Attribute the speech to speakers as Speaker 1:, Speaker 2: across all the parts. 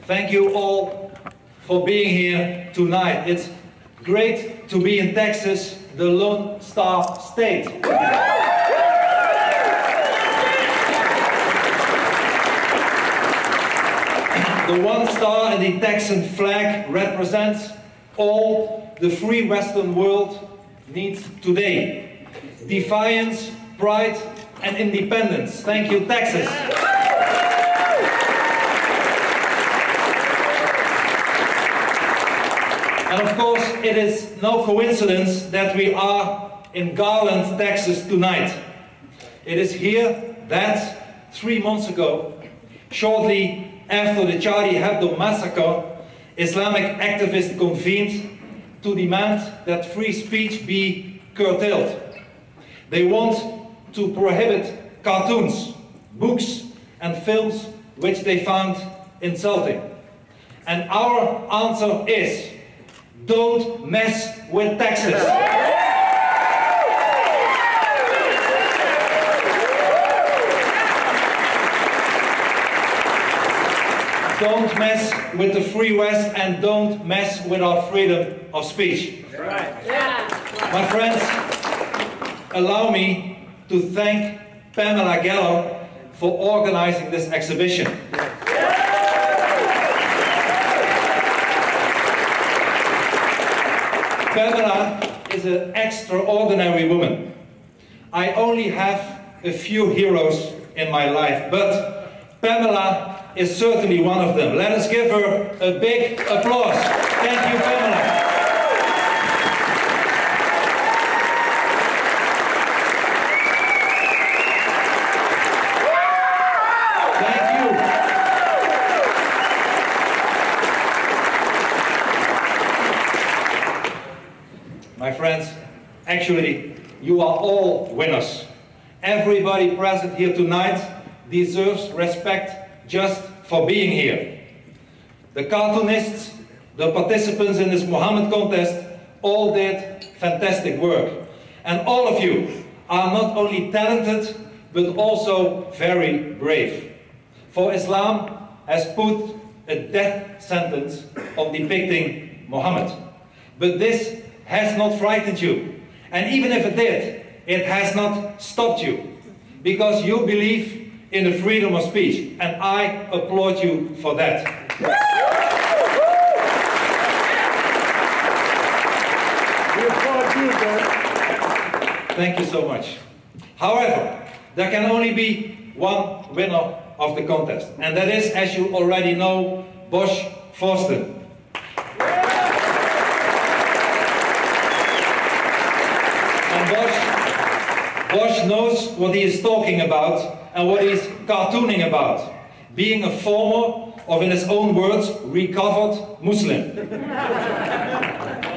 Speaker 1: Thank you all for being here tonight. It's great to be in Texas, the Lone Star State. The one star in the Texan flag represents all the free Western world needs today. Defiance, pride, and independence. Thank you, Texas. And of course, it is no coincidence that we are in Garland, Texas tonight. It is here that 3 months ago, shortly after the Charlie Hebdo massacre, Islamic activists convened to demand that free speech be curtailed. They want to prohibit cartoons, books, and films which they found insulting. And our answer is, don't mess with Texas. Don't mess with the Free West and don't mess with our freedom of speech. Right. Yeah. My friends, allow me to thank Pamela Geller for organizing this exhibition. Pamela is an extraordinary woman. I only have a few heroes in my life, but Pamela is certainly one of them. Let us give her a big applause. Thank you, Pamela. Thank you. My friends, actually, you are all winners. Everybody present here tonight deserves respect just for being here. The cartoonists, the participants in this Muhammad contest, all did fantastic work. And all of you are not only talented, but also very brave. For Islam has put a death sentence on depicting Muhammad. But this has not frightened you. And even if it did, it has not stopped you. Because you believe in the freedom of speech, and I applaud you for that. We applaud you, Geert. Thank you so much. However, there can only be one winner of the contest, and that is, as you already know, Bosch Fawstin. And Bosch knows what he is talking about and what he's cartooning about, being a former, or in his own words, recovered Muslim.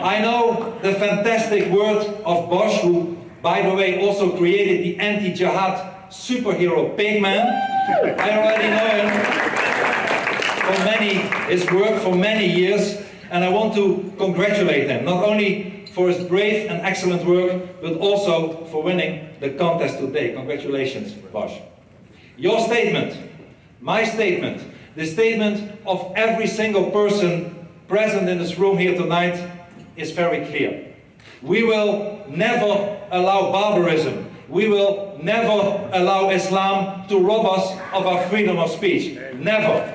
Speaker 1: I know the fantastic word of Bosch, who, by the way, also created the anti-jihad superhero Pigman. I already know him for his work for many years, and I want to congratulate him, not only for his brave and excellent work, but also for winning the contest today. Congratulations, Bosch. Your statement, my statement, the statement of every single person present in this room here tonight is very clear. We will never allow barbarism. We will never allow Islam to rob us of our freedom of speech. Never.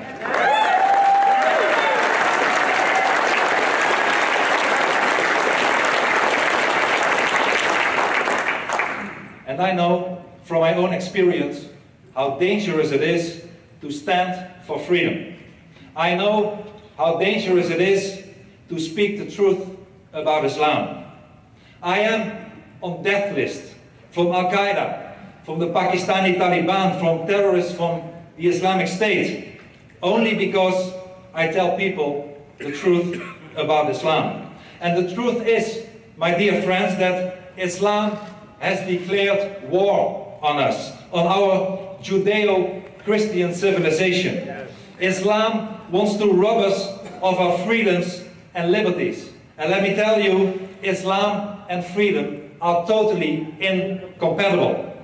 Speaker 1: And I know from my own experience how dangerous it is to stand for freedom. I know how dangerous it is to speak the truth about Islam. I am on death list from Al-Qaeda, from the Pakistani Taliban, from terrorists, from the Islamic State, only because I tell people the truth about Islam. And the truth is, my dear friends, that Islam has declared war on us, on our Judeo-Christian civilization. Islam wants to rob us of our freedoms and liberties. And let me tell you, Islam and freedom are totally incompatible.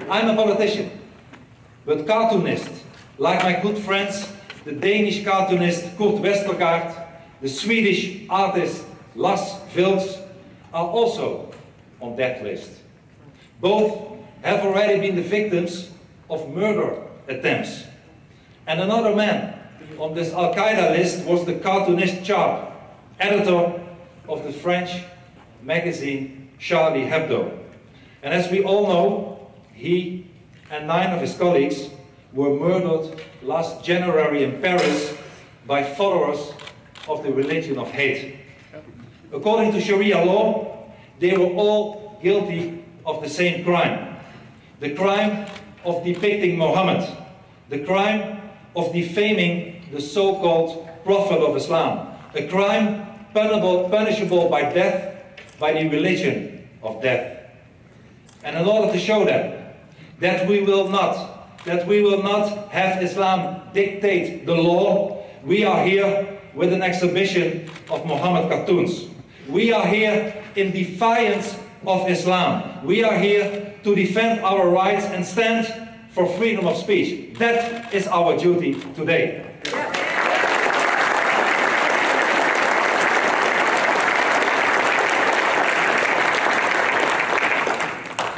Speaker 1: I'm a politician, but cartoonists, like my good friends the Danish cartoonist Kurt Westergaard, the Swedish artist Lars Vilks are also on that list. Both have already been the victims of murder attempts. And another man on this Al-Qaeda list was the cartoonist Charlie, editor of the French magazine Charlie Hebdo. And as we all know, he and 9 of his colleagues were murdered last January in Paris by followers of the religion of hate. According to Sharia law, they were all guilty of the same crime. The crime of depicting Muhammad, the crime of defaming the so-called Prophet of Islam, a crime punishable by death by the religion of death. And in order to show them that we will not have Islam dictate the law, we are here with an exhibition of Muhammad cartoons. We are here in defiance of Islam. We are here to defend our rights and stand for freedom of speech. That is our duty today.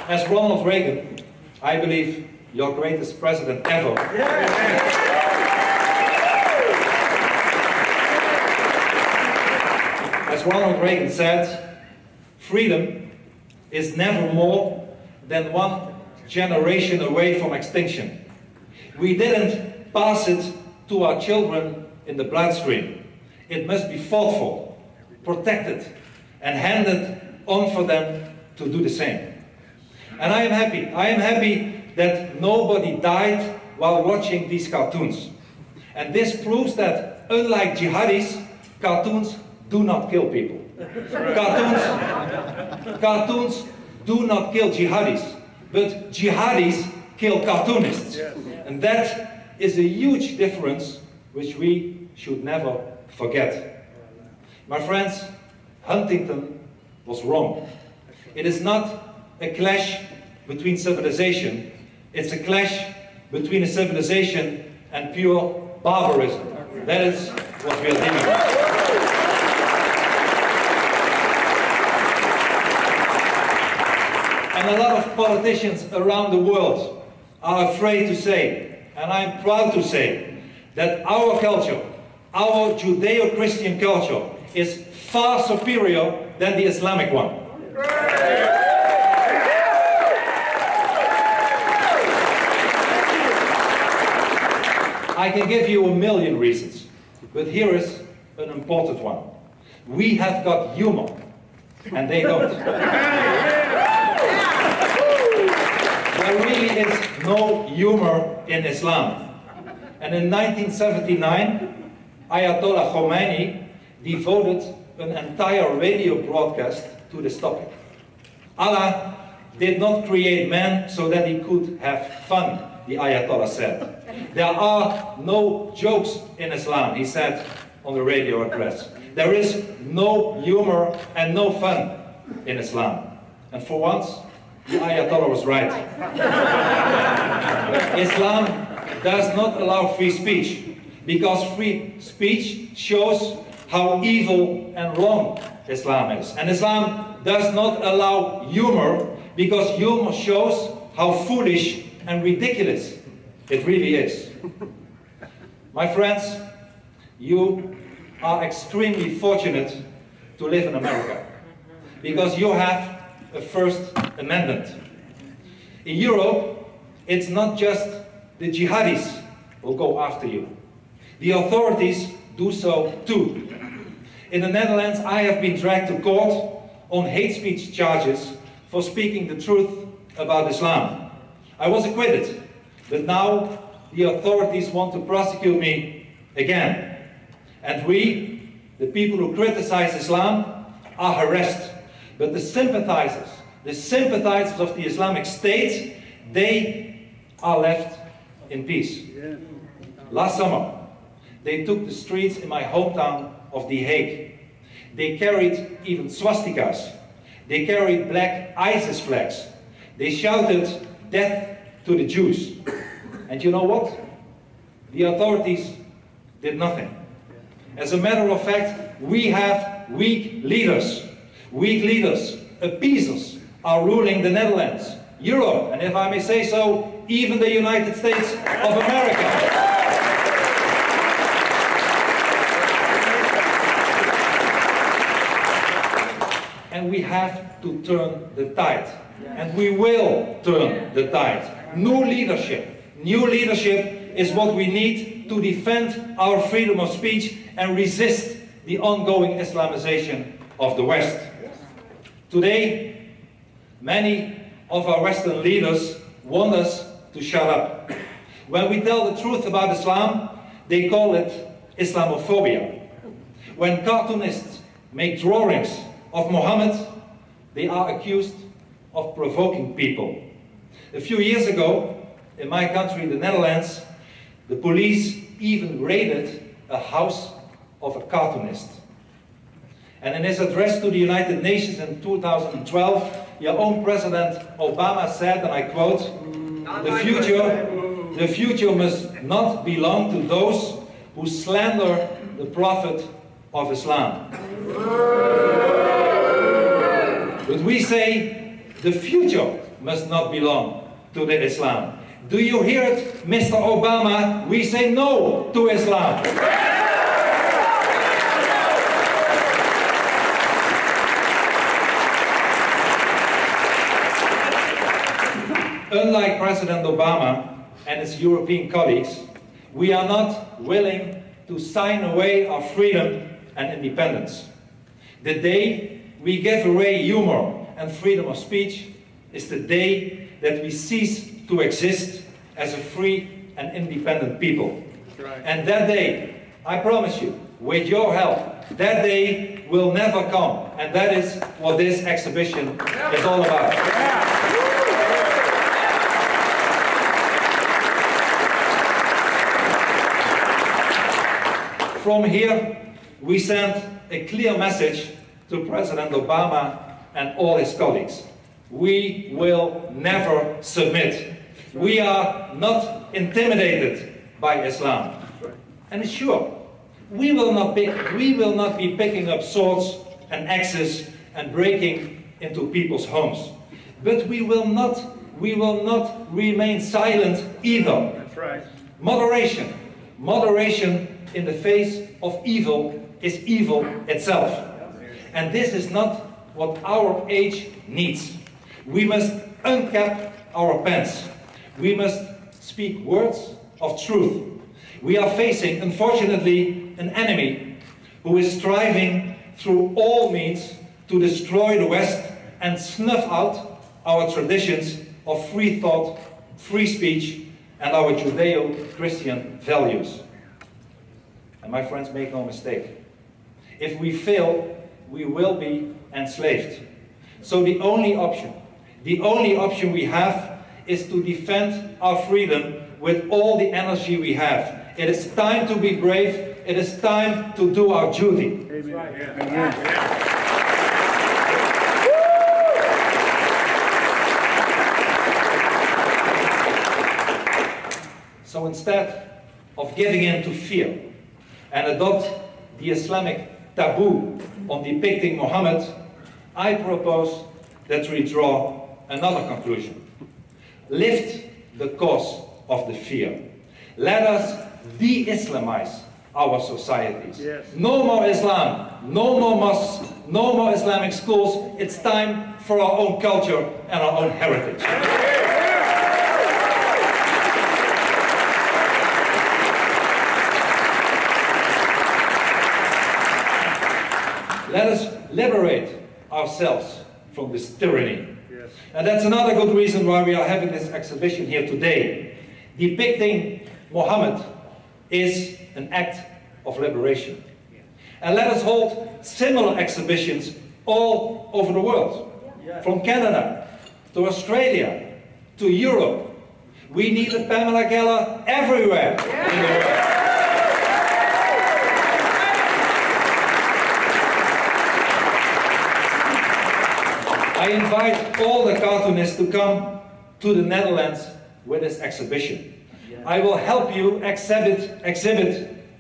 Speaker 1: As Ronald Reagan, I believe your greatest president ever. As Ronald Reagan said, freedom is never more than one generation away from extinction. We didn't pass it to our children in the bloodstream. It must be fought for, protected, and handed on for them to do the same. And I am happy that nobody died while watching these cartoons. And this proves that, unlike jihadis, cartoons do not kill people. Cartoons do not kill jihadis, but jihadis kill cartoonists. And that is a huge difference which we should never forget. My friends, Huntington was wrong. It is not a clash between civilization, it's a clash between a civilization and pure barbarism. That is what we are dealing with. And a lot of politicians around the world are afraid to say, and I'm proud to say, that our culture, our Judeo-Christian culture, is far superior than the Islamic one. I can give you a million reasons, but here is an important one. We have got humor, and they don't. There really is no humor in Islam. And in 1979, Ayatollah Khomeini devoted an entire radio broadcast to this topic. Allah did not create man so that he could have fun, the Ayatollah said. There are no jokes in Islam, he said on the radio address. There is no humor and no fun in Islam. And for once, the Ayatollah was right. Islam does not allow free speech, because free speech shows how evil and wrong Islam is. And Islam does not allow humor, because humor shows how foolish and ridiculous it really is. My friends, you are extremely fortunate to live in America, because you have a First Amendment. In Europe, it's not just the jihadis who go after you. The authorities do so too. In the Netherlands, I have been dragged to court on hate speech charges for speaking the truth about Islam. I was acquitted, but now the authorities want to prosecute me again. And we, the people who criticize Islam, are harassed. But the sympathizers of the Islamic State, they are left in peace. Last summer, they took the streets in my hometown of The Hague. They carried even swastikas. They carried black ISIS flags. They shouted, "Death to the Jews." And you know what? The authorities did nothing. As a matter of fact, we have weak leaders. Weak leaders, appeasers, are ruling the Netherlands, Europe, and if I may say so, even the United States of America. And we have to turn the tide. And we will turn the tide. New leadership is what we need to defend our freedom of speech and resist the ongoing Islamization of the West. Today, many of our Western leaders want us to shut up. When we tell the truth about Islam, they call it Islamophobia. When cartoonists make drawings of Muhammad, they are accused of provoking people. A few years ago, in my country, the Netherlands, the police even raided a house of a cartoonist. And in his address to the United Nations in 2012, your own President Obama said, and I quote, the future must not belong to those who slander the Prophet of Islam. But we say the future must not belong to the Islam. Do you hear it, Mr. Obama? We say no to Islam. Unlike President Obama and his European colleagues, we are not willing to sign away our freedom and independence. The day we give away humor and freedom of speech is the day that we cease to exist as a free and independent people. Right. And that day, I promise you, with your help, that day will never come. And that is what this exhibition is all about. Yeah. From here, we send a clear message to President Obama and all his colleagues. We will never submit. We are not intimidated by Islam. And sure, we will not be picking up swords and axes and breaking into people's homes. But we will not remain silent either.
Speaker 2: That's right.
Speaker 1: Moderation in the face of evil is evil itself. And this is not what our age needs. We must uncap our pens. We must speak words of truth. We are facing, unfortunately, an enemy who is striving through all means to destroy the West and snuff out our traditions of free thought, free speech, and our Judeo-Christian values. And my friends, make no mistake. If we fail, we will be enslaved. So the only option we have is to defend our freedom with all the energy we have. It is time to be brave. It is time to do our duty.
Speaker 2: Amen. Right. Yeah.
Speaker 1: Yeah. So instead of giving in to fear and adopt the Islamic taboo on depicting Muhammad, I propose that we draw another conclusion. Lift the cause of the fear. Let us de-Islamize our societies. Yes. No more Islam, no more mosques, no more Islamic schools. It's time for our own culture and our own heritage. Let us liberate ourselves from this tyranny. Yes. And that's another good reason why we are having this exhibition here today. Depicting Muhammad is an act of liberation. And let us hold similar exhibitions all over the world. From Canada to Australia to Europe. We need a Pamela Geller everywhere in the world. I invite all the cartoonists to come to the Netherlands with this exhibition. I will help you exhibit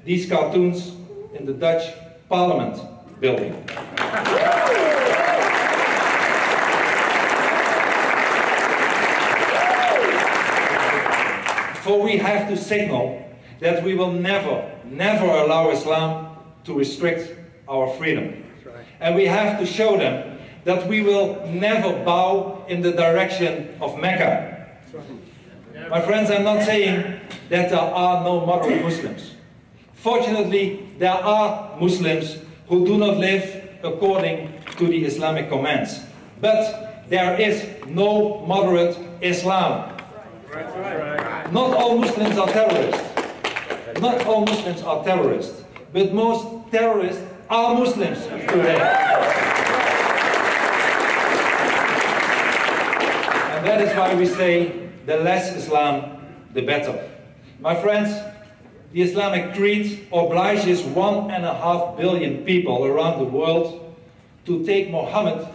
Speaker 1: these cartoons in the Dutch Parliament building. For we have to signal that we will never, never allow Islam to restrict our freedom. And we have to show them that we will never bow in the direction of Mecca. My friends, I'm not saying that there are no moderate Muslims. Fortunately, there are Muslims who do not live according to the Islamic commands. But there is no moderate Islam. Not all Muslims are terrorists. Not all Muslims are terrorists. But most terrorists are Muslims today. And that is why we say, the less Islam, the better. My friends, the Islamic creed obliges 1.5 billion people around the world to take Muhammad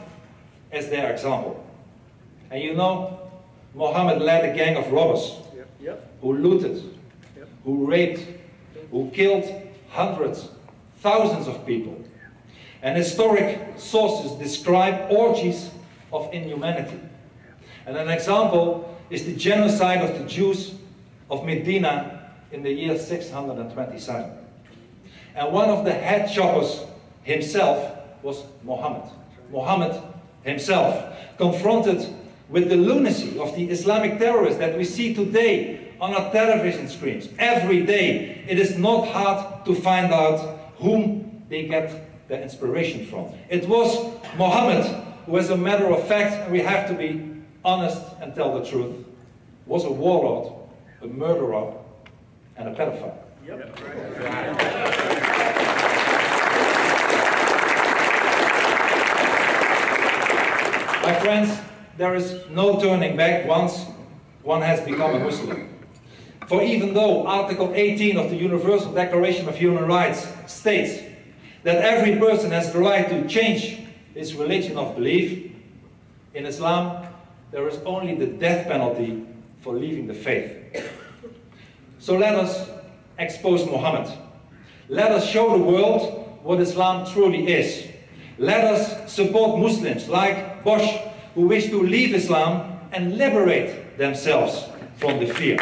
Speaker 1: as their example. And you know, Muhammad led a gang of robbers who looted, who raped, who killed hundreds, thousands of people. And historic sources describe orgies of inhumanity. And an example is the genocide of the Jews of Medina in the year 627. And one of the head choppers himself was Muhammad. Muhammad himself, confronted with the lunacy of the Islamic terrorists that we see today on our television screens. Every day, it is not hard to find out whom they get their inspiration from. It was Muhammad who, as a matter of fact, and we have to be honest and tell the truth, was a warlord, a murderer, and a pedophile. My friends, there is no turning back once one has become a Muslim. For even though Article 18 of the Universal Declaration of Human Rights states that every person has the right to change his religion of belief, in Islam there is only the death penalty for leaving the faith. So let us expose Muhammad. Let us show the world what Islam truly is. Let us support Muslims like Bosch, who wish to leave Islam and liberate themselves from the fear.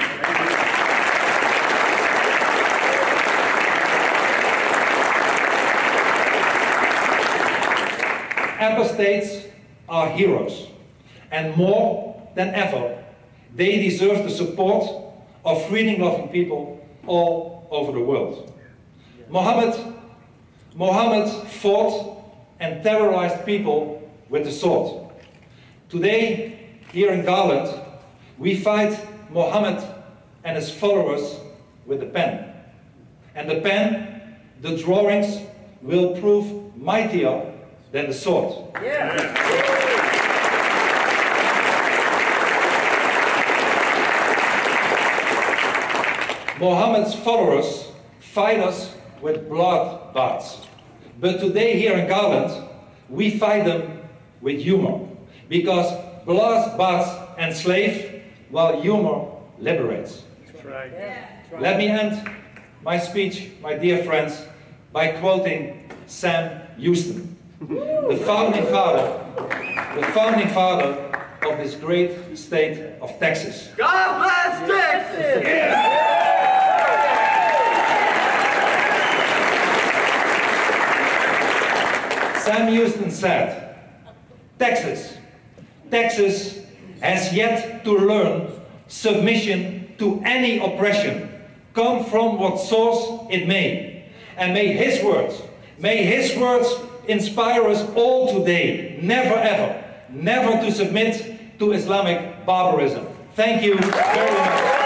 Speaker 1: Apostates are heroes, and more than ever, they deserve the support of freedom-loving people all over the world. Muhammad fought and terrorized people with the sword. Today, here in Jylland, we fight Muhammad and his followers with the pen. And the pen, the drawings, will prove mightier than the sword. Muhammad's followers fight us with blood baths. But today here in Jylland, we fight them with humor. Because blood baths enslave, while humor liberates. That's right. Let me end my speech, my dear friends, by quoting Sam Houston, the founding father of this great state of Texas.
Speaker 2: God bless Texas!
Speaker 1: Sam Houston said, Texas has yet to learn submission to any oppression, come from what source it may. And may his words inspire us all today, never ever, never to submit to Islamic barbarism. Thank you very much.